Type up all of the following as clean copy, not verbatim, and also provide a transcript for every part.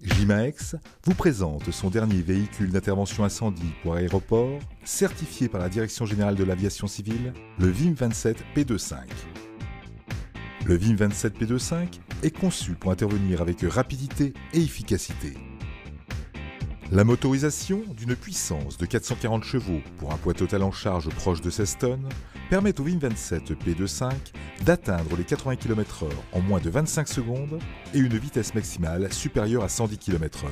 Jimaex vous présente son dernier véhicule d'intervention incendie pour aéroport, certifié par la Direction Générale de l'Aviation Civile, le VIM 27 P25. Le VIM 27 P25 est conçu pour intervenir avec rapidité et efficacité. La motorisation d'une puissance de 440 chevaux pour un poids total en charge proche de 16 tonnes permet au VIM 27 P25 d'atteindre les 80 km/h en moins de 25 secondes et une vitesse maximale supérieure à 110 km/h.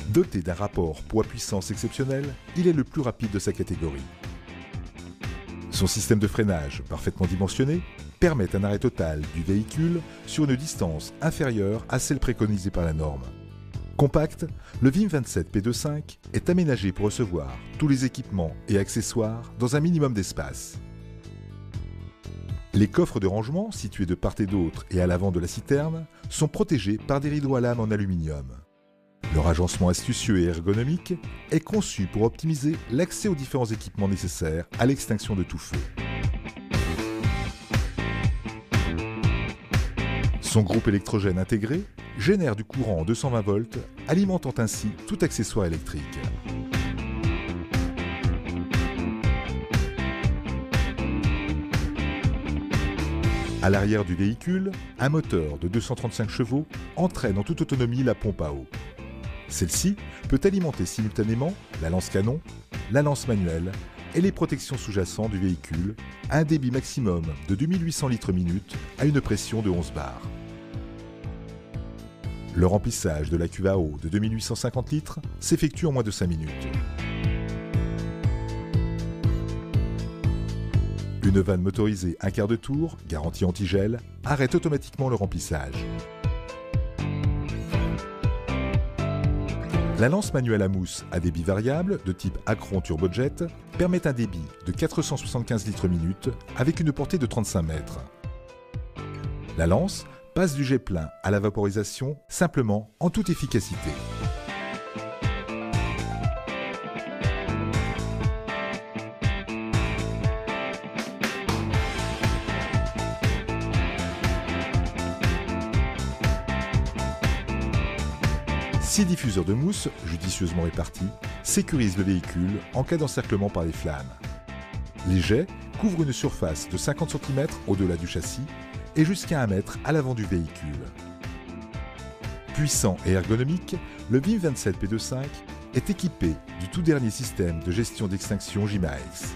Doté d'un rapport poids-puissance exceptionnel, il est le plus rapide de sa catégorie. Son système de freinage, parfaitement dimensionné, permet un arrêt total du véhicule sur une distance inférieure à celle préconisée par la norme. Compact, le VIM 27 P25 est aménagé pour recevoir tous les équipements et accessoires dans un minimum d'espace. Les coffres de rangement, situés de part et d'autre et à l'avant de la citerne, sont protégés par des rideaux à lames en aluminium. Leur agencement astucieux et ergonomique est conçu pour optimiser l'accès aux différents équipements nécessaires à l'extinction de tout feu. Son groupe électrogène intégré génère du courant en 220 volts, alimentant ainsi tout accessoire électrique. À l'arrière du véhicule, un moteur de 235 chevaux entraîne en toute autonomie la pompe à eau. Celle-ci peut alimenter simultanément la lance-canon, la lance manuelle et les protections sous-jacentes du véhicule à un débit maximum de 2800 litres minute à une pression de 11 bars. Le remplissage de la cuve à eau de 2850 litres s'effectue en moins de 5 minutes. Une vanne motorisée un quart de tour, garantie anti-gel, arrête automatiquement le remplissage. La lance manuelle à mousse à débit variable de type Acron Turbojet permet un débit de 475 litres minute avec une portée de 35 mètres. La lance passe du jet plein à la vaporisation simplement en toute efficacité. Six diffuseurs de mousse, judicieusement répartis, sécurisent le véhicule en cas d'encerclement par les flammes. Les jets couvrent une surface de 50 cm au-delà du châssis et jusqu'à 1 mètre à l'avant du véhicule. Puissant et ergonomique, le VIM 27 P25 est équipé du tout dernier système de gestion d'extinction Jimaex.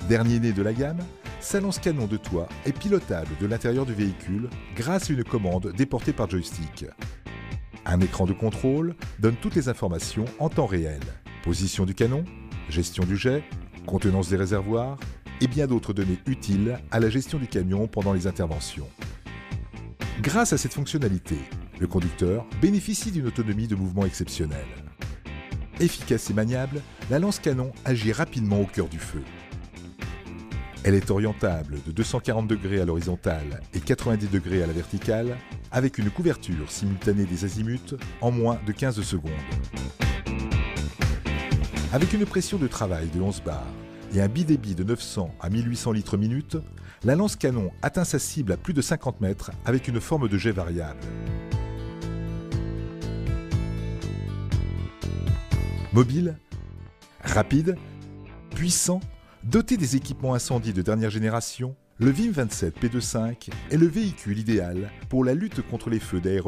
Dernier né de la gamme, sa lance-canon de toit est pilotable de l'intérieur du véhicule grâce à une commande déportée par joystick. Un écran de contrôle donne toutes les informations en temps réel. Position du canon, gestion du jet, contenance des réservoirs et bien d'autres données utiles à la gestion du camion pendant les interventions. Grâce à cette fonctionnalité, le conducteur bénéficie d'une autonomie de mouvement exceptionnelle. Efficace et maniable, la lance-canon agit rapidement au cœur du feu. Elle est orientable de 240 degrés à l'horizontale et 90 degrés à la verticale, avec une couverture simultanée des azimuts en moins de 15 secondes. Avec une pression de travail de 11 bars et un bidébit de 900 à 1800 litres minute, la lance-canon atteint sa cible à plus de 50 mètres avec une forme de jet variable. Mobile, rapide, puissant, doté des équipements incendie de dernière génération, le VIM 27 P25 est le véhicule idéal pour la lutte contre les feux d'aéronefs